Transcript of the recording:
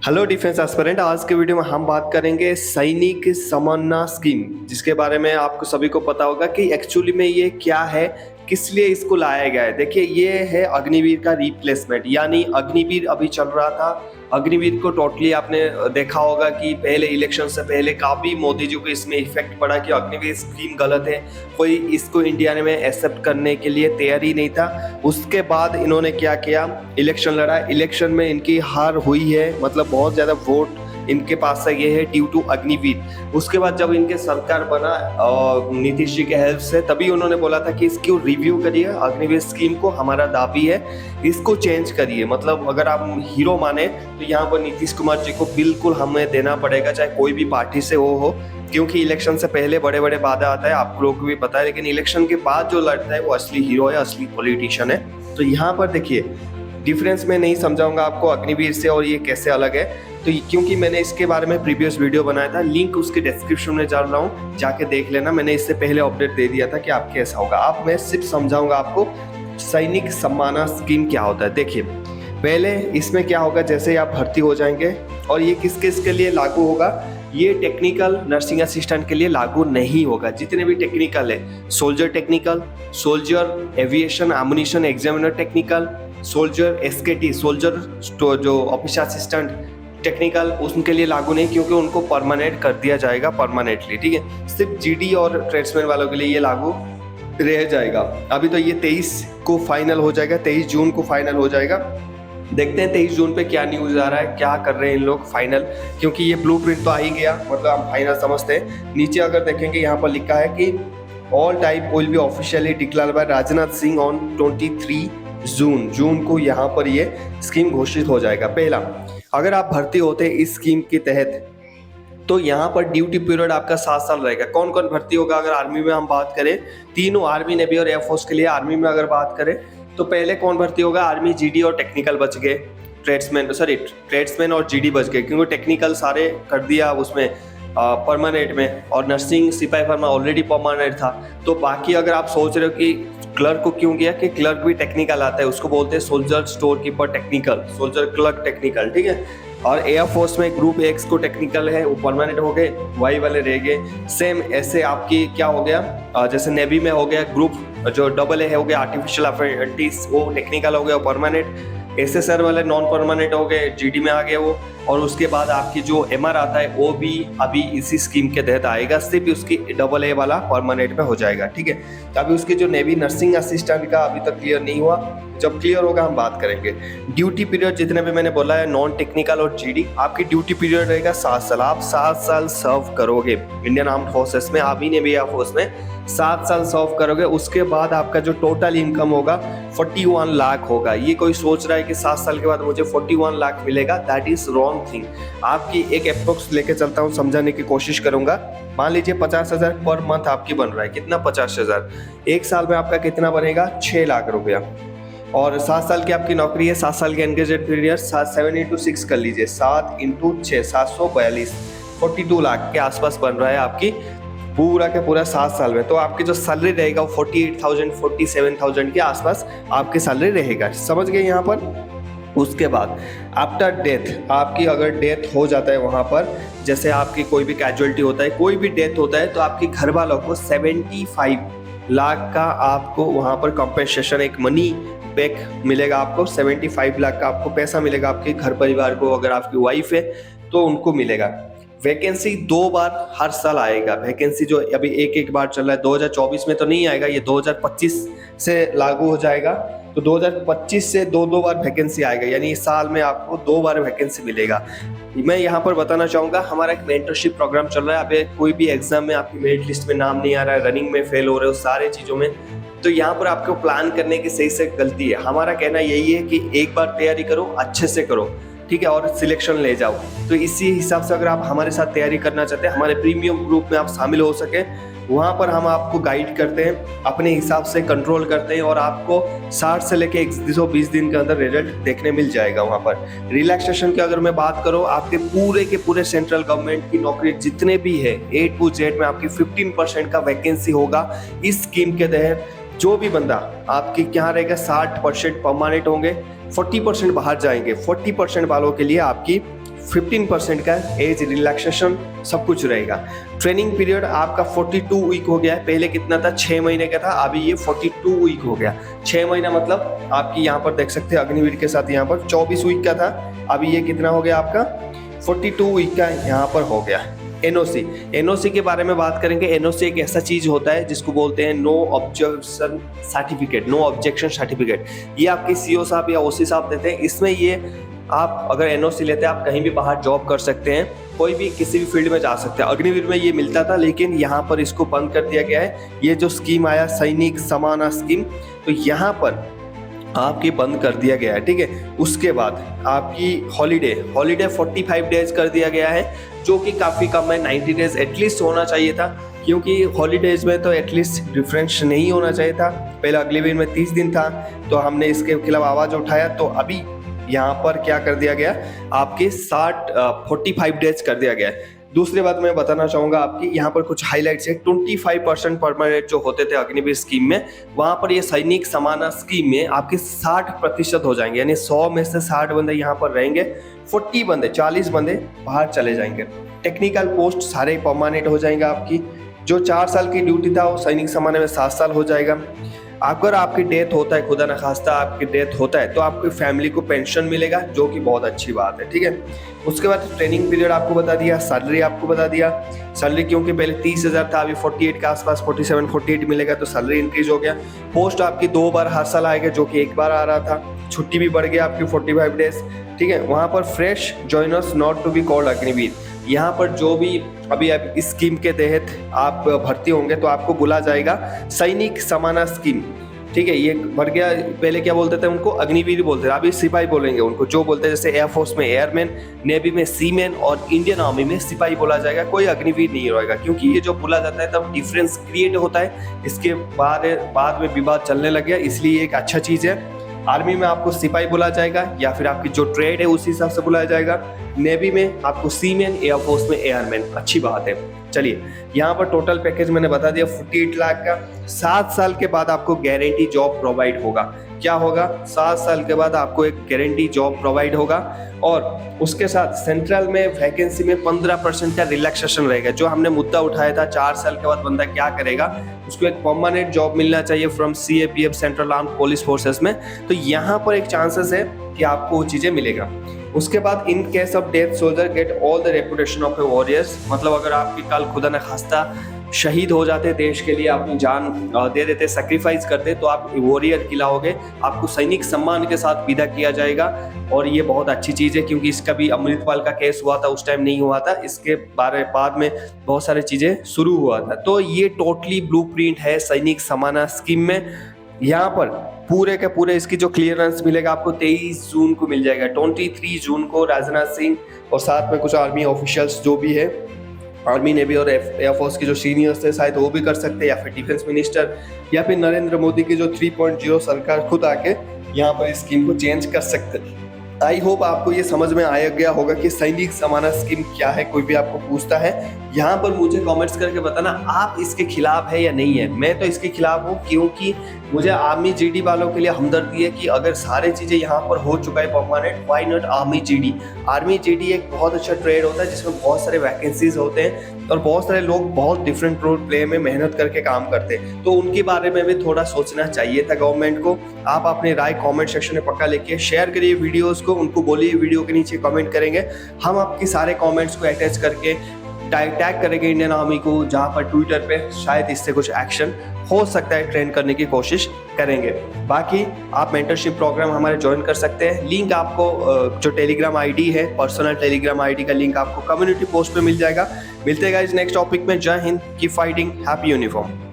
Hello defence aspirant, आज के video में हम बात करेंगे सैनिक सम्मानना स्कीम, जिसके बारे में आपको सभी को पता होगा कि एक्चुअली में ये क्या है, किस लिए इसको लाया गया है। देखिए, ये है अग्निवीर का रिप्लेसमेंट, यानी अग्निवीर अभी चल रहा था। अग्निवीर को टोटली आपने देखा होगा कि पहले इलेक्शन से पहले काफ़ी मोदी जी को इसमें इफेक्ट पड़ा कि अग्निवीर स्कीम गलत है, कोई इसको इंडिया में एक्सेप्ट करने के लिए तैयार ही नहीं था। उसके बाद इन्होंने क्या किया, इलेक्शन लड़ा। इलेक्शन में इनकी हार हुई है, मतलब बहुत ज़्यादा वोट इनके पास से ये है ड्यू टू अग्निवीर। उसके बाद जब इनके सरकार बना नीतीश जी के हेल्प से, तभी उन्होंने बोला था कि इसको रिव्यू करिए, अग्निवीर स्कीम को हमारा दाबी है, इसको चेंज करिए। मतलब अगर आप हीरो माने तो यहाँ पर नीतीश कुमार जी को बिल्कुल हमें देना पड़ेगा, चाहे कोई भी पार्टी से वो हो, क्योंकि इलेक्शन से पहले बड़े बड़े वादा आता है, आप लोगों को भी पता है, लेकिन इलेक्शन के बाद जो लड़ता है वो असली हीरो है, असली पॉलिटिशियन है। तो यहाँ पर देखिए, डिफरेंस मैं नहीं समझाऊंगा आपको अग्निवीर से और ये कैसे अलग है, तो क्योंकि मैंने इसके बारे में प्रीवियस वीडियो बनाया था, लिंक उसके डिस्क्रिप्शन में डाल रहा हूँ, जाके देख लेना। मैंने इससे पहले अपडेट दे दिया था कि आप कैसा होगा। आप मैं सिर्फ समझाऊंगा आपको सैनिक सम्मानना स्कीम क्या होता है। देखिए, पहले इसमें क्या होगा, जैसे ही आप भर्ती हो जाएंगे, और ये किस किस के लिए लागू होगा, ये टेक्निकल नर्सिंग असिस्टेंट के लिए लागू नहीं होगा। जितने भी टेक्निकल है, soldier technical, soldier aviation ammunition examiner technical, soldier एसकेटी soldier जो ऑफिस असिस्टेंट टेक्निकल, उनके लिए लागू नहीं, क्योंकि उनको परमानेंट कर दिया जाएगा परमानेंटली। ठीक है, सिर्फ जीडी और ट्रेड्समैन वालों के लिए ये लागू रह जाएगा। अभी तो ये 23 को फाइनल हो जाएगा, 23 जून को फाइनल हो जाएगा। देखते हैं 23 जून पे क्या न्यूज़ आ रहा है, क्या कर रहे हैं इन लोग फाइनल, क्योंकि ये ब्लूप्रिंट तो आ ही गया, मतलब हम फाइनल समझते हैं। नीचे अगर देखेंगे, यहाँ पर लिखा है कि all type will be officially declare by Rajnath Singh on 23 जून को यहाँ पर ये स्कीम घोषित हो जाएगा। पहला, अगर आप भर्ती होते हैं इस स्कीम के तहत, तो यहाँ पर ड्यूटी पीरियड आपका 7 साल रहेगा। कौन कौन भर्ती होगा, अगर आर्मी में हम बात करें, तीनों आर्मी, नेवी और एयरफोर्स के लिए। आर्मी में अगर बात करें तो पहले कौन भर्ती होगा, आर्मी, जीडी और टेक्निकल बच गए, ट्रेड्समैन और जीडी बच गए, क्योंकि टेक्निकल सारे कर दिया उसमें परमानेंट में, और नर्सिंग सिपाही फर्मा ऑलरेडी परमानेंट था। तो बाकी अगर आप सोच रहे हो कि क्लर्क को क्यों किया, कि क्लर्क भी टेक्निकल आता है, उसको बोलते हैं soldier store keeper technical, soldier clerk technical. ठीक है, और एयरफोर्स में ग्रुप एक्स को टेक्निकल है, वो परमानेंट हो गए, वाई वाले रह गए। सेम ऐसे आपकी क्या हो गया, जैसे नेवी में हो गया ग्रुप जो डबल ए हो गया आर्टिफिशियल अप्रेंटिस, वो टेक्निकल हो गया परमानेंट। एसएसआर वाले नॉन परमानेंट हो गए, जीडी में आ गए वो। और उसके बाद आपकी जो एमआर आता है वो भी अभी इसी स्कीम के तहत आएगा, सिर्फ उसकी डबल ए वाला परमानेंट में हो जाएगा। ठीक है, तो अभी उसकी जो नेवी नर्सिंग असिस्टेंट का अभी तक क्लियर नहीं हुआ, जब क्लियर होगा हम बात करेंगे। ड्यूटी पीरियड जितने भी मैंने बोला है, नॉन टेक्निकल और जीडी, आपकी ड्यूटी पीरियड रहेगा 7 साल। आप 7 साल सर्व करोगे इंडियन आर्म्ड फोर्सेस में, आर्मी नेवी एयरफोर्स में 7 साल सर्व करोगे। उसके बाद आपका जो टोटल इनकम होगा 41 लाख होगा। ये कोई सोच रहा है कि 7 साल के बाद मुझे 41 लाख मिलेगा, दैट इज रॉन्ग थिंग। आपकी एक अप्रोक्स लेके चलता हूँ, समझाने की कोशिश करूंगा। मान लीजिए 50,000 पर मंथ आपकी बन रहा है, कितना, 50,000, एक साल में आपका कितना बनेगा, 6 लाख रुपया। और 7 साल की आपकी नौकरी है, 7 साल के एंगेजमेंट पीरियड, 7 इंटू 6 कर लीजिए, 7 इंटू 6 742, 42 लाख के आसपास बन रहा है आपकी पूरा के पूरा 7 साल में। तो आपकी जो सैलरी रहेगा वो 48,000 47,000 के आसपास आपकी सैलरी रहेगा। समझ गए यहाँ पर। उसके बाद आफ्टर डेथ, आपकी अगर डेथ हो जाता है वहाँ पर, जैसे आपकी कोई भी कैजुअलिटी होता है, कोई भी डेथ होता है, तो आपके घर वालों को 75 लाख का आपको वहाँ पर कंपेंसेशन, एक मनी बैक मिलेगा आपको। 75 लाख का आपको पैसा मिलेगा आपके घर परिवार को। अगर आपकी वाइफ है तो उनको मिलेगा। वैकेंसी 2 बार हर साल आएगा। वैकेंसी जो अभी एक बार चल रहा है, 2024 में तो नहीं आएगा, ये 2025 से लागू हो जाएगा। तो 2025 से 2 बार वैकेंसी आएगा, यानी इस साल में आपको 2 बार वैकेंसी मिलेगा। मैं यहाँ पर बताना चाहूँगा, हमारा एक मेंटरशिप प्रोग्राम चल रहा है। अभी कोई भी एग्जाम में आपकी मेरिट लिस्ट में नाम नहीं आ रहा है, रनिंग में फेल हो रहे हो, सारे चीज़ों में, तो यहाँ पर आपको प्लान करने की सही से गलती है। हमारा कहना यही है कि एक बार तैयारी करो, अच्छे से करो, ठीक है, और सिलेक्शन ले जाओ। तो इसी हिसाब से अगर आप हमारे साथ तैयारी करना चाहते हैं, हमारे प्रीमियम ग्रुप में आप शामिल हो सके, वहाँ पर हम आपको गाइड करते हैं, अपने हिसाब से कंट्रोल करते हैं, और आपको 60 से लेके 120 दिन के अंदर रिजल्ट देखने मिल जाएगा। वहाँ पर रिलैक्सेशन की अगर मैं बात करूँ, आपके पूरे के पूरे सेंट्रल गवर्नमेंट की नौकरी जितने भी है A to Z में आपकी 15% का वैकेंसी होगा इस स्कीम के तहत। जो भी बंदा आपकी क्या रहेगा, 60% परमानेंट होंगे, 40% बाहर जाएंगे। 40% वालों के लिए आपकी 15% का एज रिलैक्सेशन सब कुछ रहेगा। ट्रेनिंग पीरियड आपका 42 वीक हो गया है। पहले कितना था, 6 महीने का था, अभी ये 42 वीक हो गया। 6 महीना मतलब आपकी यहाँ पर देख सकते हैं अग्निवीर के साथ यहाँ पर 24 वीक का था, अभी ये कितना हो गया आपका 42 वीक का यहाँ पर हो गया। एनओसी के बारे में बात करेंगे। एनओसी एक ऐसा चीज होता है जिसको बोलते हैं no objection certificate, no objection certificate. ये आपके सीओ साहब या ओसी साहब देते हैं। इसमें ये आप अगर एनओसी लेते हैं आप कहीं भी बाहर जॉब कर सकते हैं, कोई भी किसी भी फील्ड में जा सकते हैं। अग्निवीर में ये मिलता था लेकिन यहाँ पर इसको बंद कर दिया गया है। ये जो स्कीम आया सैनिक समाना स्कीम, तो यहाँ पर आपकी बंद कर दिया गया है, ठीक है। उसके बाद आपकी हॉलीडे 45 डेज कर दिया गया है, जो कि काफ़ी कम है। 90 डेज एटलीस्ट होना चाहिए था, क्योंकि हॉलीडेज में तो एटलीस्ट डिफरेंस नहीं होना चाहिए था। पहले अग्निवीर में 30 दिन था, तो हमने इसके खिलाफ आवाज़ उठाया, तो अभी यहाँ पर क्या कर दिया गया, आपके 45 डेज कर दिया गया है। दूसरी बात मैं बताना चाहूँगा आपकी, यहाँ पर कुछ हाईलाइट्स है। 25% परमानेंट जो होते थे अग्निवीर स्कीम में, वहाँ पर ये सैनिक समाना स्कीम में आपके 60% हो जाएंगे, यानी 100 में से 60 बंदे यहाँ पर रहेंगे, 40 बंदे बाहर चले जाएंगे। टेक्निकल पोस्ट सारे परमानेंट हो जाएंगे आपकी। जो 4 साल की ड्यूटी था वो सैनिक समाना में 7 साल हो जाएगा। अगर आपकी डेथ होता है, खुदा न खास्ता आपकी डेथ होता है, तो आपकी फैमिली को पेंशन मिलेगा, जो कि बहुत अच्छी बात है, ठीक है। उसके बाद ट्रेनिंग पीरियड आपको बता दिया, सैलरी आपको बता दिया। सैलरी क्योंकि पहले 30,000 था, अभी 48 के आसपास 47-48 मिलेगा, तो सैलरी इंक्रीज हो गया। पोस्ट आपकी 2 बार हर साल आएगा, जो कि 1 बार आ रहा था। छुट्टी भी बढ़ गया आपकी 45 डेज, ठीक है। वहाँ पर fresh joiners not to be called Agniveer, यहाँ पर जो भी अभी इस स्कीम के तहत आप भर्ती होंगे तो आपको बुला जाएगा सैनिक समाना स्कीम, ठीक है। ये बढ़ गया, पहले क्या बोलते थे उनको, अग्निवीर बोलते थे, अभी सिपाही बोलेंगे उनको। जो बोलते हैं जैसे एयरफोर्स में एयरमैन, नेवी में सीमैन और इंडियन आर्मी में सिपाही बोला जाएगा, कोई अग्निवीर नहीं रहेगा, क्योंकि ये जो बोला जाता है तब डिफरेंस क्रिएट होता है। इसके बाद में विवाद चलने लग गया, इसलिए एक अच्छा चीज़ है। आर्मी में आपको सिपाही बुलाया जाएगा, या फिर आपकी जो ट्रेड है उसी हिसाब से बुलाया जाएगा। नेवी में आपको सीमैन, एयरफोर्स में एयरमैन, अच्छी बात है। चलिए, यहाँ पर टोटल पैकेज मैंने बता दिया 48 लाख का। 7 साल के बाद आपको गारंटी जॉब प्रोवाइड होगा। क्या होगा, 7 साल के बाद आपको एक गारंटी जॉब प्रोवाइड होगा, और उसके साथ सेंट्रल में वैकेंसी में 15% का रिलैक्सेशन रहेगा। जो हमने मुद्दा उठाया था 4 साल के बाद बंदा क्या करेगा, उसको एक परमानेंट जॉब मिलना चाहिए from CAPF central armed police forces में, तो यहाँ पर एक चांसेस है कि आपको वो चीज़ें मिलेगा। उसके बाद in case of death soldier get all the reputation of A warriors, मतलब अगर आपकी कल खुदा न खास्ता शहीद हो जाते, देश के लिए अपनी जान दे देते, सेक्रीफाइस करते, तो आप वॉरियर कहलाओगे, आपको सैनिक सम्मान के साथ विदा किया जाएगा। और ये बहुत अच्छी चीज़ है, क्योंकि इसका भी अमृतपाल का केस हुआ था, उस टाइम नहीं हुआ था, इसके बाद में बहुत सारी चीज़ें शुरू हुआ था। तो ये टोटली ब्लूप्रिंट है सैनिक समाना स्कीम में। यहाँ पर पूरे के पूरे इसकी जो क्लियरेंस मिलेगा आपको 23 जून को मिल जाएगा। 23 जून को राजनाथ सिंह और साथ में कुछ आर्मी ऑफिशियल्स जो भी है, आर्मी, नेवी और एयरफोर्स के जो सीनियर्स थे, शायद वो भी कर सकते हैं, या फिर डिफेंस मिनिस्टर, या फिर नरेंद्र मोदी की जो 3.0 सरकार खुद आके यहाँ पर इस स्कीम को चेंज कर सकते हैं। आई होप आपको ये समझ में आया गया होगा कि सैनिक समाना स्कीम क्या है। कोई भी आपको पूछता है, यहाँ पर मुझे कमेंट्स करके बताना आप इसके खिलाफ है या नहीं है। मैं तो इसके खिलाफ हूँ, क्योंकि मुझे आर्मी GD वालों के लिए हमदर्दी है कि अगर सारी चीज़ें यहाँ पर हो चुका है permanent, why not army GD। Army GD एक बहुत अच्छा ट्रेड होता है जिसमें बहुत सारे वैकेंसीज होते हैं, और बहुत सारे लोग बहुत डिफरेंट रोल प्ले में मेहनत करके काम करते हैं, तो उनके बारे में भी थोड़ा सोचना चाहिए था गवर्नमेंट को। आप अपनी राय कमेंट सेक्शन में पक्का लिखिए, शेयर करिए वीडियोस को, उनको बोलिए वीडियो के नीचे कमेंट करेंगे। हम आपके सारे कमेंट्स को अटैच करके टैग करेंगे इंडियन आर्मी को, जहाँ पर ट्विटर पे शायद इससे कुछ एक्शन हो सकता है, ट्रेन करने की कोशिश करेंगे। बाकी आप मेंटरशिप प्रोग्राम हमारे ज्वाइन कर सकते हैं। लिंक आपको जो टेलीग्राम ID है, पर्सनल टेलीग्राम ID का लिंक आपको कम्युनिटी पोस्ट पे मिल जाएगा। मिलते हैं गाइस नेक्स्ट टॉपिक में। जय Hind, keep fighting, happy uniform.